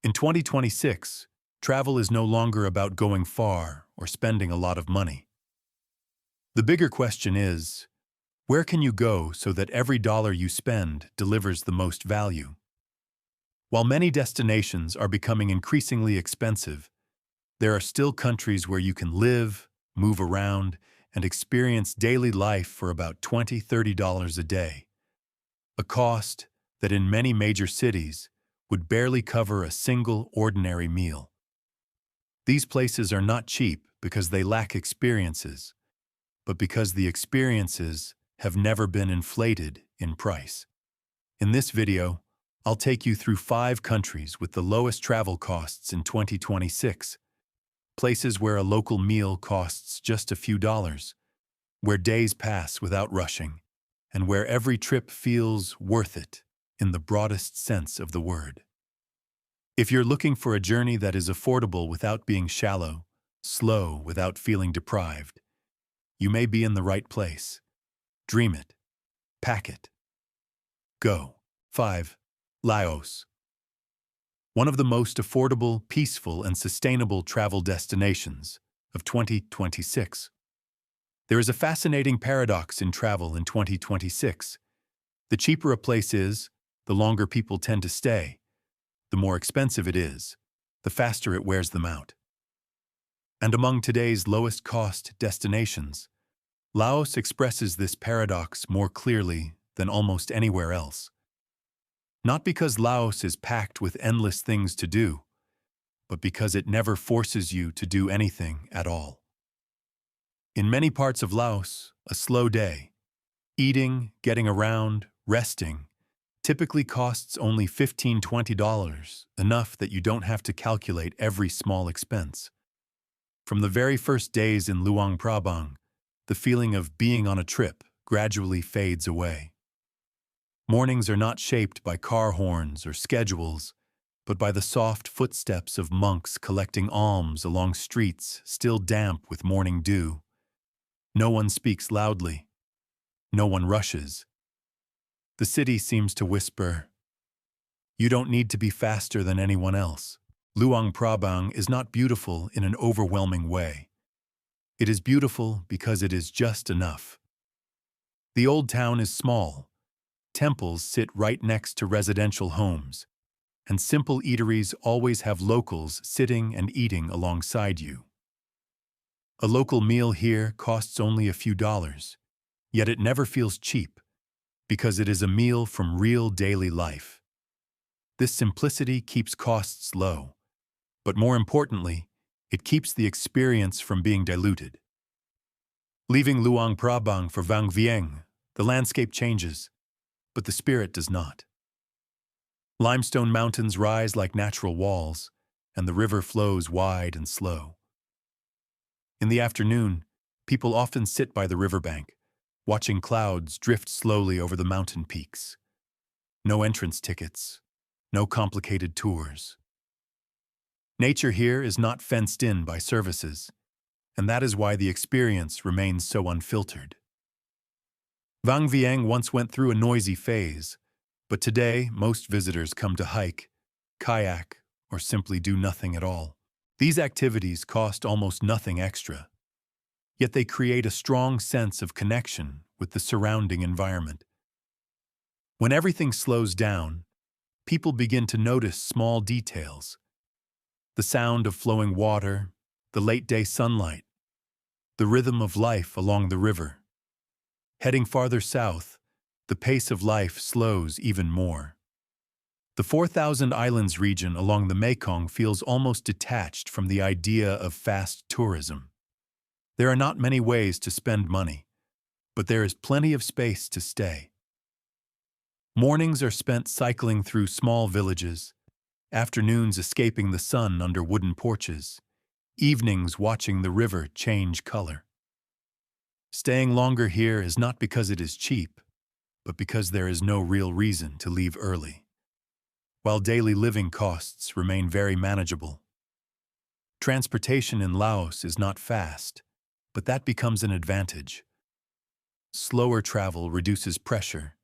In 2026, travel is no longer about going far or spending a lot of money. The bigger question is, where can you go so that every dollar you spend delivers the most value? While many destinations are becoming increasingly expensive, there are still countries where you can live, move around, and experience daily life for about $20–30 a day, a cost that in many major cities would barely cover a single ordinary meal. These places are not cheap because they lack experiences, but because the experiences have never been inflated in price. In this video, I'll take you through 5 countries with the lowest travel costs in 2026, places where a local meal costs just a few dollars, where days pass without rushing, and where every trip feels worth it in the broadest sense of the word. If you're looking for a journey that is affordable without being shallow, slow without feeling deprived, you may be in the right place. Dream it. Pack it. Go. 5. Laos. One of the most affordable, peaceful, and sustainable travel destinations of 2026. There is a fascinating paradox in travel in 2026. The cheaper a place is, the longer people tend to stay. The more expensive it is, the faster it wears them out. And among today's lowest-cost destinations, Laos expresses this paradox more clearly than almost anywhere else. Not because Laos is packed with endless things to do, but because it never forces you to do anything at all. In many parts of Laos, a slow day, eating, getting around, resting, typically costs only $15–20, enough that you don't have to calculate every small expense. From the very first days in Luang Prabang, the feeling of being on a trip gradually fades away. Mornings are not shaped by car horns or schedules, but by the soft footsteps of monks collecting alms along streets still damp with morning dew. No one speaks loudly. No one rushes. The city seems to whisper, "You don't need to be faster than anyone else." Luang Prabang is not beautiful in an overwhelming way. It is beautiful because it is just enough. The old town is small. Temples sit right next to residential homes, and simple eateries always have locals sitting and eating alongside you. A local meal here costs only a few dollars, yet it never feels cheap, because it is a meal from real daily life. This simplicity keeps costs low, but more importantly, it keeps the experience from being diluted. Leaving Luang Prabang for Vang Vieng, the landscape changes, but the spirit does not. Limestone mountains rise like natural walls, and the river flows wide and slow. In the afternoon, people often sit by the riverbank, watching clouds drift slowly over the mountain peaks. No entrance tickets, no complicated tours. Nature here is not fenced in by services, and that is why the experience remains so unfiltered. Vang Vieng once went through a noisy phase, but today most visitors come to hike, kayak, or simply do nothing at all. These activities cost almost nothing extra, yet they create a strong sense of connection with the surrounding environment. When everything slows down, people begin to notice small details: the sound of flowing water, the late-day sunlight, the rhythm of life along the river. Heading farther south, the pace of life slows even more. The 4,000 Islands region along the Mekong feels almost detached from the idea of fast tourism. There are not many ways to spend money, but there is plenty of space to stay. Mornings are spent cycling through small villages, afternoons escaping the sun under wooden porches, evenings watching the river change color. Staying longer here is not because it is cheap, but because there is no real reason to leave early, while daily living costs remain very manageable. Transportation in Laos is not fast, but that becomes an advantage. Slower travel reduces pressure,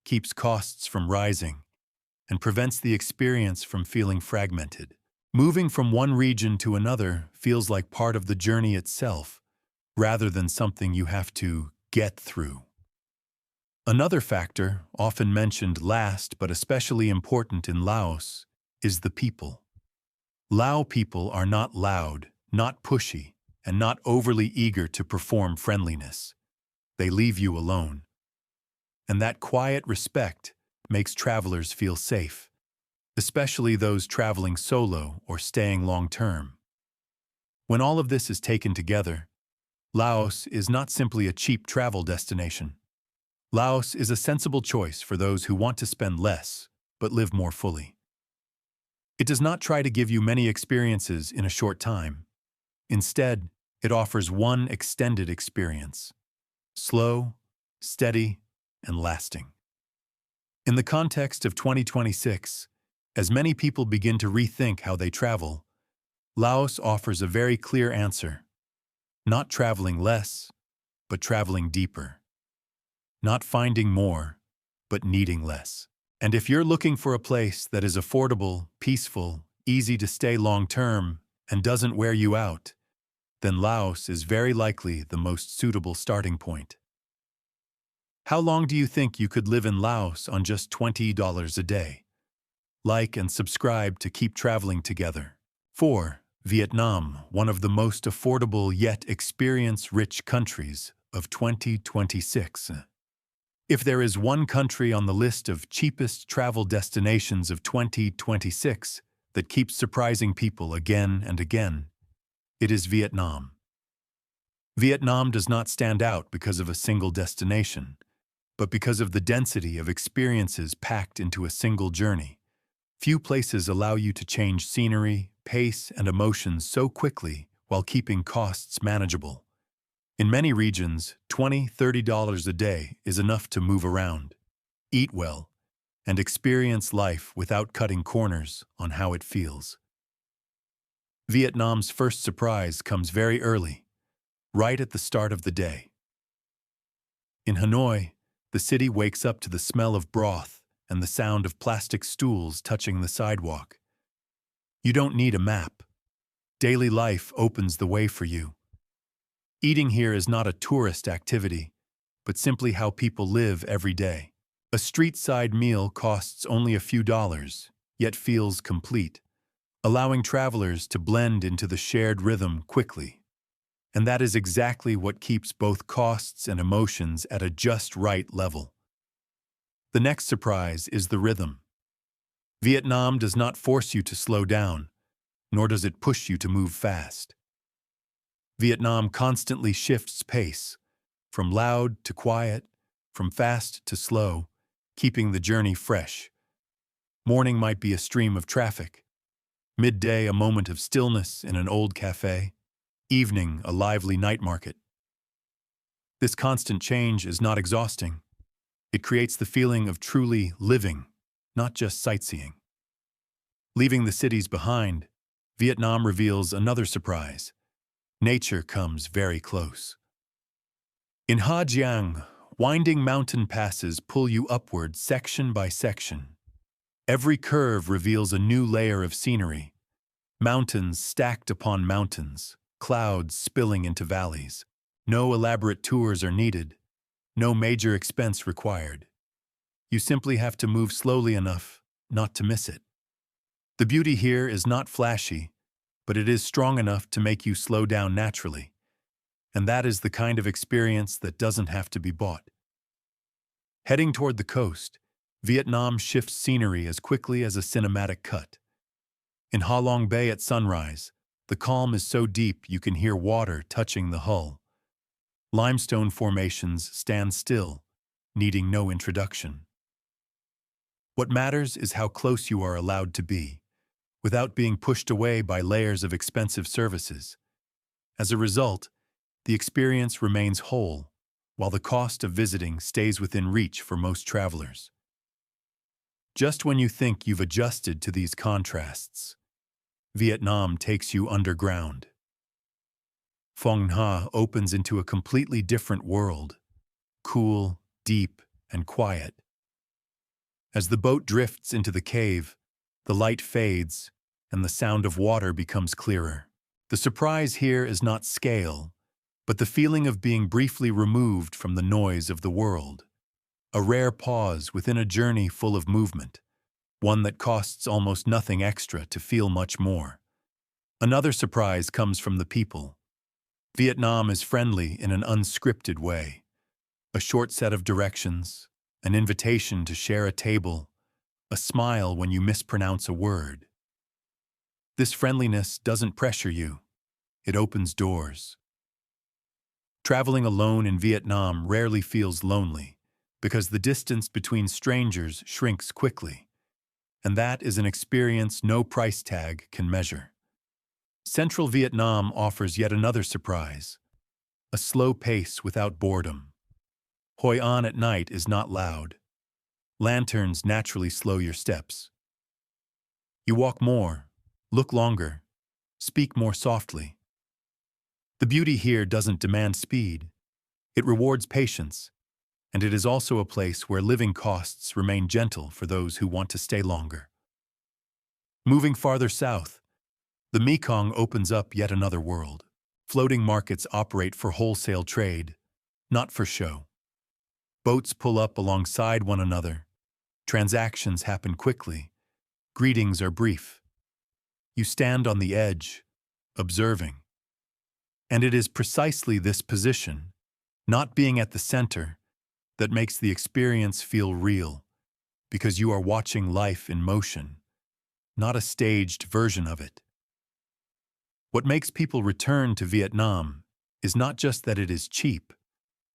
keeps costs from rising, and prevents the experience from feeling fragmented. Moving from one region to another feels like part of the journey itself, rather than something you have to get through. Another factor, often mentioned last but especially important in Laos, is the people. Lao people are not loud, not pushy, and not overly eager to perform friendliness. They leave you alone. And that quiet respect makes travelers feel safe, especially those traveling solo or staying long-term. When all of this is taken together, Laos is not simply a cheap travel destination. Laos is a sensible choice for those who want to spend less, but live more fully. It does not try to give you many experiences in a short time. Instead, it offers one extended experience. Slow, steady, and lasting. In the context of 2026, as many people begin to rethink how they travel, Laos offers a very clear answer. Not traveling less, but traveling deeper. Not finding more, but needing less. And if you're looking for a place that is affordable, peaceful, easy to stay long-term, and doesn't wear you out, then Laos is very likely the most suitable starting point. How long do you think you could live in Laos on just $20 a day? Like and subscribe to keep traveling together. 4. Vietnam, one of the most affordable yet experience-rich countries of 2026. If there is one country on the list of cheapest travel destinations of 2026 that keeps surprising people again and again, it is Vietnam. Vietnam does not stand out because of a single destination, but because of the density of experiences packed into a single journey. Few places allow you to change scenery, pace, and emotions so quickly while keeping costs manageable. In many regions, $20–30 a day is enough to move around, eat well, and experience life without cutting corners on how it feels. Vietnam's first surprise comes very early, right at the start of the day. In Hanoi, the city wakes up to the smell of broth and the sound of plastic stools touching the sidewalk. You don't need a map. Daily life opens the way for you. Eating here is not a tourist activity, but simply how people live every day. A street-side meal costs only a few dollars, yet feels complete, allowing travelers to blend into the shared rhythm quickly. And that is exactly what keeps both costs and emotions at a just right level. The next surprise is the rhythm. Vietnam does not force you to slow down, nor does it push you to move fast. Vietnam constantly shifts pace, from loud to quiet, from fast to slow, keeping the journey fresh. Morning might be a stream of traffic, midday a moment of stillness in an old cafe, evening a lively night market. This constant change is not exhausting. It creates the feeling of truly living, not just sightseeing. Leaving the cities behind, Vietnam reveals another surprise. Nature comes very close. In Ha Giang, winding mountain passes pull you upward section by section. Every curve reveals a new layer of scenery. Mountains stacked upon mountains, clouds spilling into valleys. No elaborate tours are needed, no major expense required. You simply have to move slowly enough not to miss it. The beauty here is not flashy, but it is strong enough to make you slow down naturally. And that is the kind of experience that doesn't have to be bought. Heading toward the coast, Vietnam shifts scenery as quickly as a cinematic cut. In Ha Long Bay at sunrise, the calm is so deep you can hear water touching the hull. Limestone formations stand still, needing no introduction. What matters is how close you are allowed to be, without being pushed away by layers of expensive services. As a result, the experience remains whole, while the cost of visiting stays within reach for most travelers. Just when you think you've adjusted to these contrasts, Vietnam takes you underground. Phong Nha opens into a completely different world, cool, deep, and quiet. As the boat drifts into the cave, the light fades and the sound of water becomes clearer. The surprise here is not scale, but the feeling of being briefly removed from the noise of the world. A rare pause within a journey full of movement, one that costs almost nothing extra to feel much more. Another surprise comes from the people. Vietnam is friendly in an unscripted way. A short set of directions, an invitation to share a table, a smile when you mispronounce a word. This friendliness doesn't pressure you. It opens doors. Traveling alone in Vietnam rarely feels lonely because the distance between strangers shrinks quickly, and that is an experience no price tag can measure. Central Vietnam offers yet another surprise, a slow pace without boredom. Hoi An at night is not loud. Lanterns naturally slow your steps. You walk more, look longer, speak more softly. The beauty here doesn't demand speed. It rewards patience, and it is also a place where living costs remain gentle for those who want to stay longer. Moving farther south, the Mekong opens up yet another world. Floating markets operate for wholesale trade, not for show. Boats pull up alongside one another. Transactions happen quickly. Greetings are brief. You stand on the edge, observing. And it is precisely this position, not being at the center, that makes the experience feel real, because you are watching life in motion, not a staged version of it. What makes people return to Vietnam is not just that it is cheap,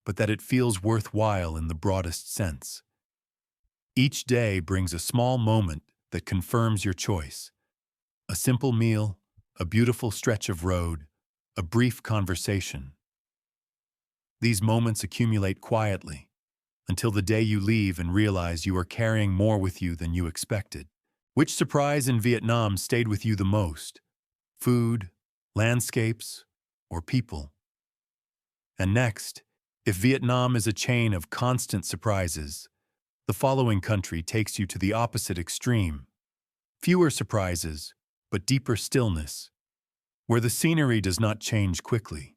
but that it feels worthwhile in the broadest sense. Each day brings a small moment that confirms your choice. A simple meal, a beautiful stretch of road, a brief conversation. These moments accumulate quietly, until the day you leave and realize you are carrying more with you than you expected. Which surprise in Vietnam stayed with you the most? Food, landscapes, or people? And next, if Vietnam is a chain of constant surprises, the following country takes you to the opposite extreme. Fewer surprises, but deeper stillness, where the scenery does not change quickly,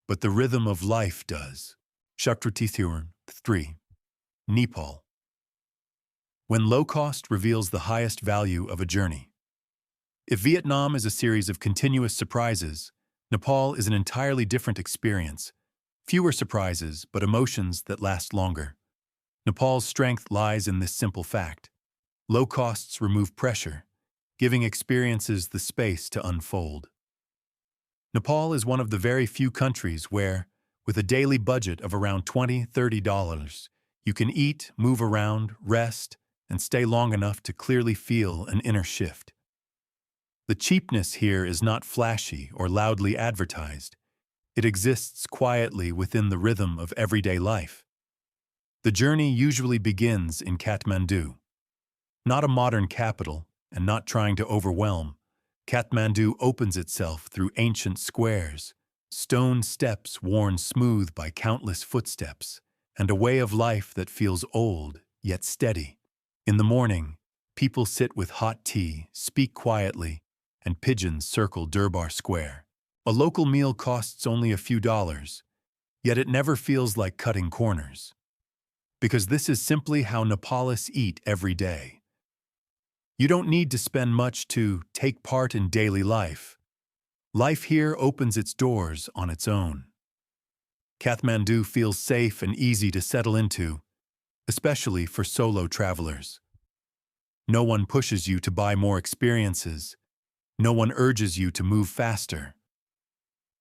but the rhythm of life does. Chapter 3. Nepal. When low cost reveals the highest value of a journey. If Vietnam is a series of continuous surprises, Nepal is an entirely different experience. Fewer surprises, but emotions that last longer. Nepal's strength lies in this simple fact. Low costs remove pressure, giving experiences the space to unfold. Nepal is one of the very few countries where, with a daily budget of around $20–30, you can eat, move around, rest, and stay long enough to clearly feel an inner shift. The cheapness here is not flashy or loudly advertised. It exists quietly within the rhythm of everyday life. The journey usually begins in Kathmandu. Not a modern capital, and not trying to overwhelm, Kathmandu opens itself through ancient squares, stone steps worn smooth by countless footsteps, and a way of life that feels old yet steady. In the morning, people sit with hot tea, speak quietly, and pigeons circle Durbar Square. A local meal costs only a few dollars, yet it never feels like cutting corners. Because this is simply how Nepalese eat every day. You don't need to spend much to take part in daily life. Life here opens its doors on its own. Kathmandu feels safe and easy to settle into, especially for solo travelers. No one pushes you to buy more experiences. No one urges you to move faster.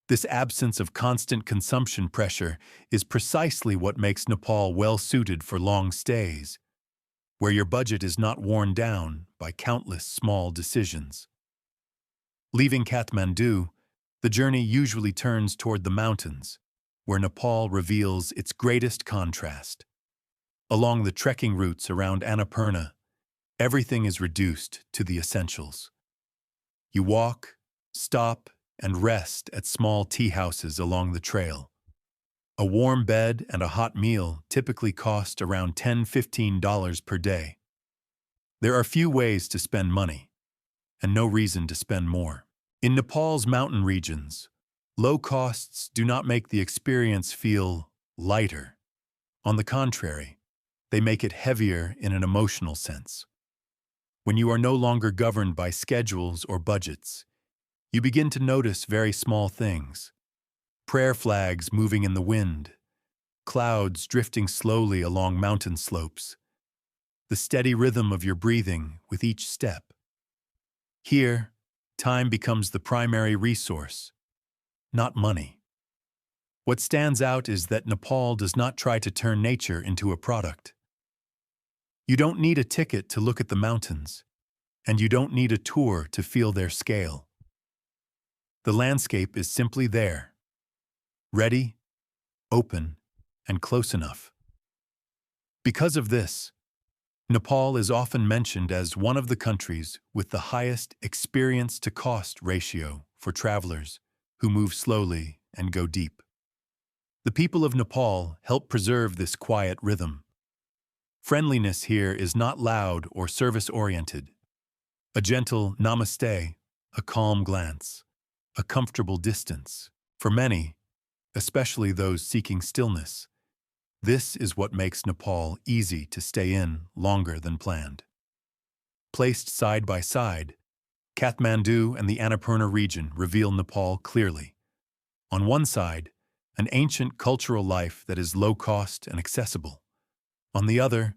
This absence of constant consumption pressure is precisely what makes Nepal well-suited for long stays, where your budget is not worn down by countless small decisions. Leaving Kathmandu, the journey usually turns toward the mountains, where Nepal reveals its greatest contrast. Along the trekking routes around Annapurna, everything is reduced to the essentials. You walk, stop, and rest at small tea houses along the trail. A warm bed and a hot meal typically cost around $10–15 per day. There are few ways to spend money, and no reason to spend more. In Nepal's mountain regions, low costs do not make the experience feel lighter. On the contrary, they make it heavier in an emotional sense. When you are no longer governed by schedules or budgets, you begin to notice very small things. Prayer flags moving in the wind, clouds drifting slowly along mountain slopes, the steady rhythm of your breathing with each step. Here, time becomes the primary resource, not money. What stands out is that Nepal does not try to turn nature into a product. You don't need a ticket to look at the mountains, and you don't need a tour to feel their scale. The landscape is simply there, ready, open, and close enough. Because of this, Nepal is often mentioned as one of the countries with the highest experience-to-cost ratio for travelers who move slowly and go deep. The people of Nepal help preserve this quiet rhythm. Friendliness here is not loud or service-oriented. A gentle namaste, a calm glance, a comfortable distance. For many, especially those seeking stillness, this is what makes Nepal easy to stay in longer than planned. Placed side by side, Kathmandu and the Annapurna region reveal Nepal clearly. On one side, an ancient cultural life that is low-cost and accessible. On the other,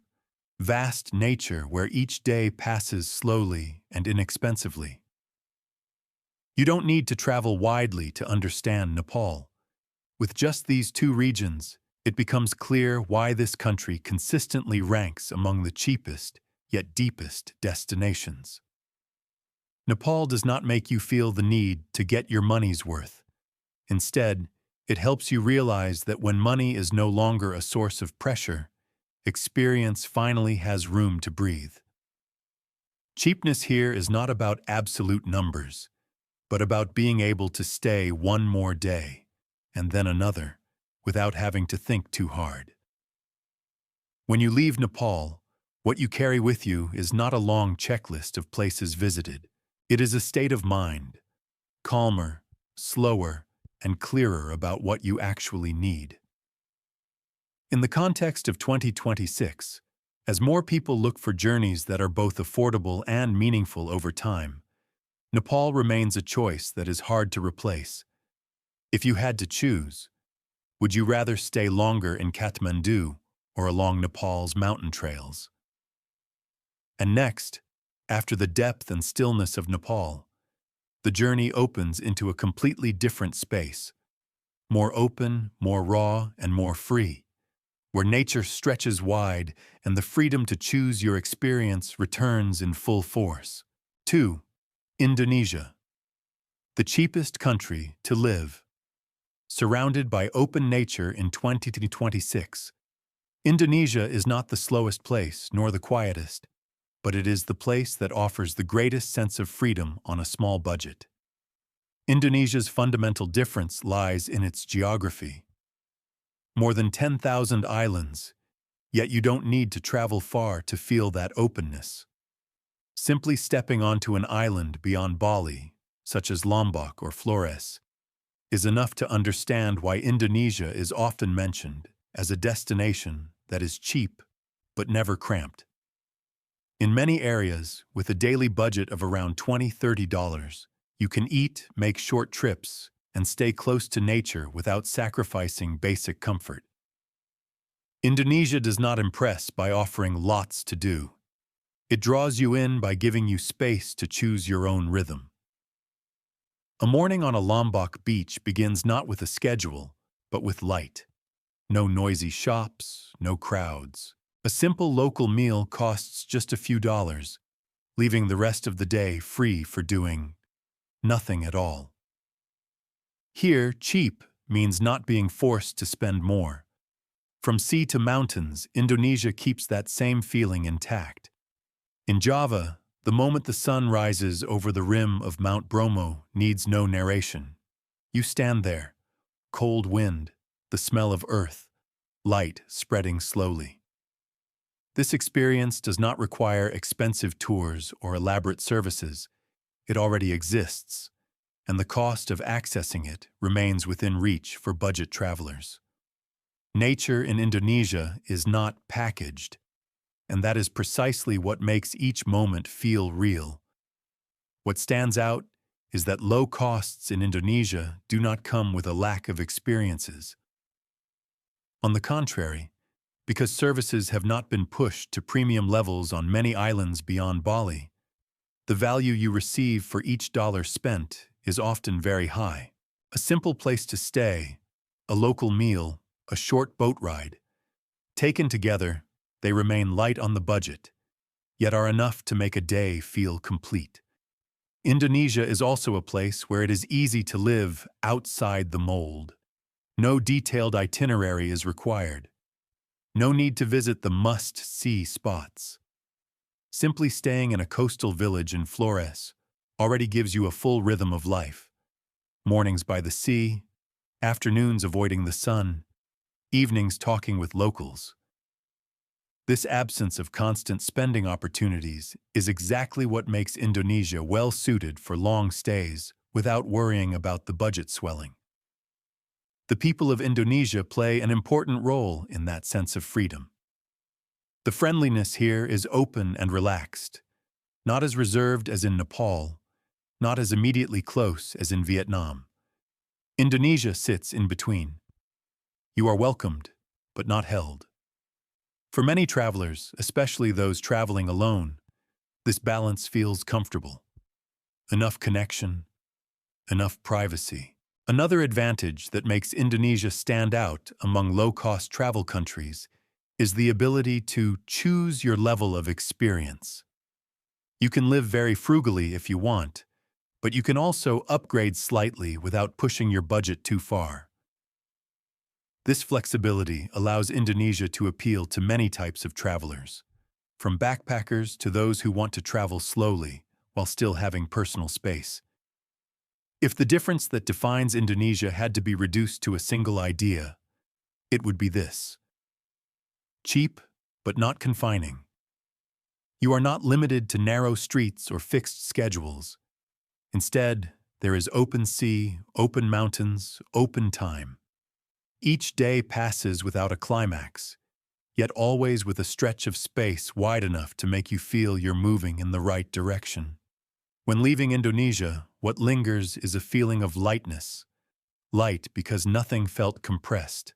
vast nature where each day passes slowly and inexpensively. You don't need to travel widely to understand Nepal. With just these two regions, it becomes clear why this country consistently ranks among the cheapest yet deepest destinations. Nepal does not make you feel the need to get your money's worth. Instead, it helps you realize that when money is no longer a source of pressure, experience finally has room to breathe. Cheapness here is not about absolute numbers, but about being able to stay one more day, and then another, without having to think too hard. When you leave Nepal, what you carry with you is not a long checklist of places visited. It is a state of mind, calmer, slower, and clearer about what you actually need. In the context of 2026, as more people look for journeys that are both affordable and meaningful over time, Nepal remains a choice that is hard to replace. If you had to choose, would you rather stay longer in Kathmandu or along Nepal's mountain trails? And next, after the depth and stillness of Nepal, the journey opens into a completely different space, more open, more raw, and more free, where nature stretches wide and the freedom to choose your experience returns in full force. 2. Indonesia. The cheapest country to live. Surrounded by open nature in 2026, Indonesia is not the slowest place nor the quietest, but it is the place that offers the greatest sense of freedom on a small budget. Indonesia's fundamental difference lies in its geography. More than 10,000 islands, yet you don't need to travel far to feel that openness. Simply stepping onto an island beyond Bali, such as Lombok or Flores, is enough to understand why Indonesia is often mentioned as a destination that is cheap but never cramped. In many areas, with a daily budget of around $20–30, you can eat, make short trips, and stay close to nature without sacrificing basic comfort. Indonesia does not impress by offering lots to do. It draws you in by giving you space to choose your own rhythm. A morning on a Lombok beach begins not with a schedule, but with light. No noisy shops, no crowds. A simple local meal costs just a few dollars, leaving the rest of the day free for doing nothing at all. Here, cheap means not being forced to spend more. From sea to mountains, Indonesia keeps that same feeling intact. In Java, the moment the sun rises over the rim of Mount Bromo needs no narration. You stand there, cold wind, the smell of earth, light spreading slowly. This experience does not require expensive tours or elaborate services. It already exists, and the cost of accessing it remains within reach for budget travelers. Nature in Indonesia is not packaged, and that is precisely what makes each moment feel real. What stands out is that low costs in Indonesia do not come with a lack of experiences. On the contrary, because services have not been pushed to premium levels on many islands beyond Bali, the value you receive for each dollar spent is often very high. A simple place to stay, a local meal, a short boat ride. Taken together, they remain light on the budget, yet are enough to make a day feel complete. Indonesia is also a place where it is easy to live outside the mold. No detailed itinerary is required. No need to visit the must-see spots. Simply staying in a coastal village in Flores already gives you a full rhythm of life. Mornings by the sea, afternoons avoiding the sun, evenings talking with locals. This absence of constant spending opportunities is exactly what makes Indonesia well-suited for long stays without worrying about the budget swelling. The people of Indonesia play an important role in that sense of freedom. The friendliness here is open and relaxed, not as reserved as in Nepal, not as immediately close as in Vietnam. Indonesia sits in between. You are welcomed, but not held. For many travelers, especially those traveling alone, this balance feels comfortable. Enough connection, enough privacy. Another advantage that makes Indonesia stand out among low-cost travel countries is the ability to choose your level of experience. You can live very frugally if you want, but you can also upgrade slightly without pushing your budget too far. This flexibility allows Indonesia to appeal to many types of travelers, from backpackers to those who want to travel slowly while still having personal space. If the difference that defines Indonesia had to be reduced to a single idea, it would be this: cheap, but not confining. You are not limited to narrow streets or fixed schedules. Instead, there is open sea, open mountains, open time. Each day passes without a climax, yet always with a stretch of space wide enough to make you feel you're moving in the right direction. When leaving Indonesia, what lingers is a feeling of lightness. Light because nothing felt compressed,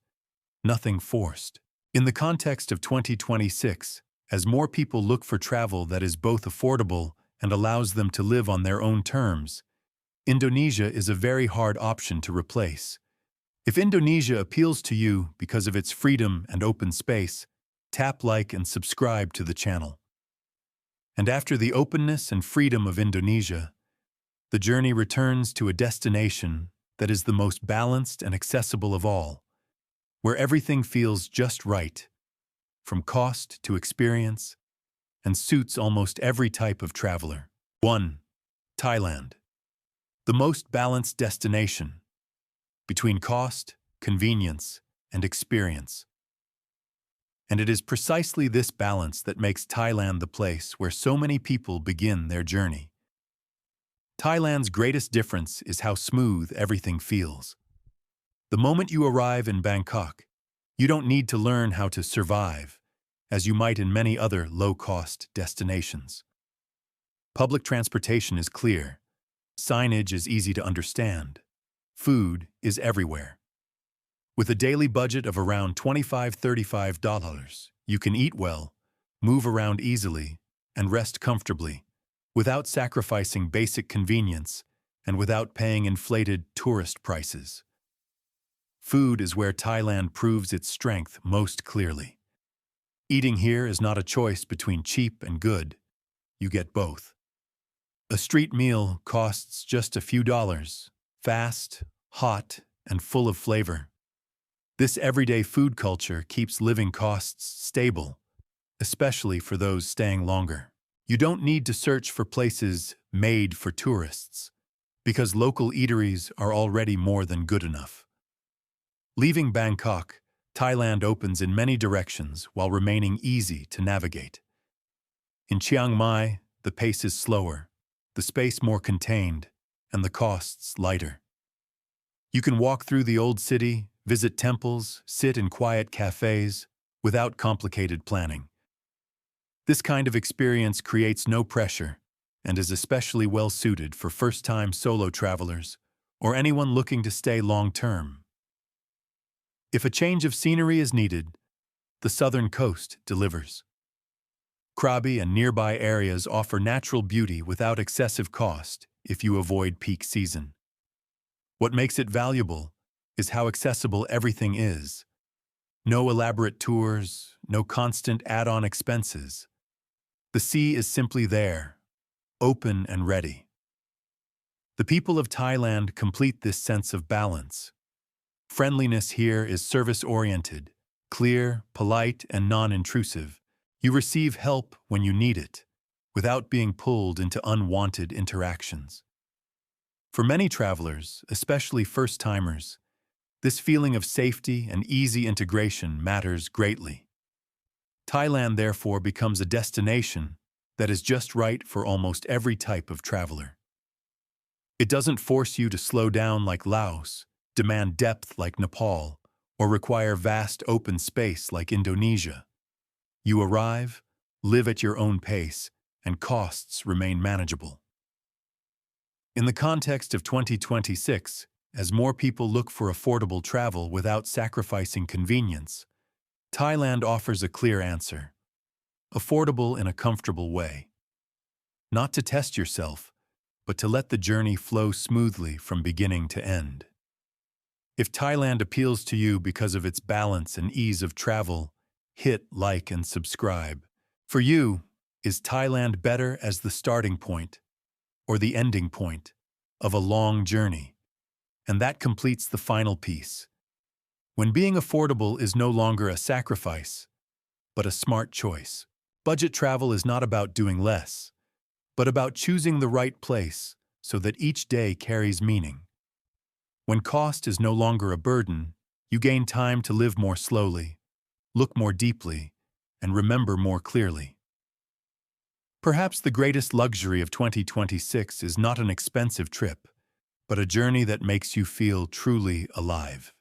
nothing forced. In the context of 2026, as more people look for travel that is both affordable and allows them to live on their own terms, Indonesia is a very hard option to replace. If Indonesia appeals to you because of its freedom and open space, tap like and subscribe to the channel. And after the openness and freedom of Indonesia, the journey returns to a destination that is the most balanced and accessible of all, where everything feels just right, from cost to experience, and suits almost every type of traveler. 1. Thailand. The most balanced destination, between cost, convenience, and experience. And it is precisely this balance that makes Thailand the place where so many people begin their journey. Thailand's greatest difference is how smooth everything feels. The moment you arrive in Bangkok, you don't need to learn how to survive, as you might in many other low-cost destinations. Public transportation is clear. Signage is easy to understand. Food is everywhere. With a daily budget of around $25–35, you can eat well, move around easily, and rest comfortably, without sacrificing basic convenience and without paying inflated tourist prices. Food is where Thailand proves its strength most clearly. Eating here is not a choice between cheap and good. You get both. A street meal costs just a few dollars, fast, hot, and full of flavor. This everyday food culture keeps living costs stable, especially for those staying longer. You don't need to search for places made for tourists, because local eateries are already more than good enough. Leaving Bangkok, Thailand opens in many directions while remaining easy to navigate. In Chiang Mai, the pace is slower, the space more contained, and the costs lighter. You can walk through the old city, visit temples, sit in quiet cafes, without complicated planning. This kind of experience creates no pressure and is especially well suited for first-time solo travelers or anyone looking to stay long-term. If a change of scenery is needed, the southern coast delivers. Krabi and nearby areas offer natural beauty without excessive cost if you avoid peak season. What makes it valuable is how accessible everything is. No elaborate tours, no constant add-on expenses. The sea is simply there, open and ready. The people of Thailand complete this sense of balance. Friendliness here is service-oriented, clear, polite, and non-intrusive. You receive help when you need it, without being pulled into unwanted interactions. For many travelers, especially first-timers, this feeling of safety and easy integration matters greatly. Thailand, therefore, becomes a destination that is just right for almost every type of traveler. It doesn't force you to slow down like Laos, demand depth like Nepal, or require vast open space like Indonesia. You arrive, live at your own pace, and costs remain manageable. In the context of 2026, as more people look for affordable travel without sacrificing convenience, Thailand offers a clear answer: affordable in a comfortable way. Not to test yourself, but to let the journey flow smoothly from beginning to end. If Thailand appeals to you because of its balance and ease of travel, hit like and subscribe. For you, is Thailand better as the starting point or the ending point of a long journey? And that completes the final piece. When being affordable is no longer a sacrifice, but a smart choice. Budget travel is not about doing less, but about choosing the right place so that each day carries meaning. When cost is no longer a burden, you gain time to live more slowly, look more deeply, and remember more clearly. Perhaps the greatest luxury of 2026 is not an expensive trip, but a journey that makes you feel truly alive.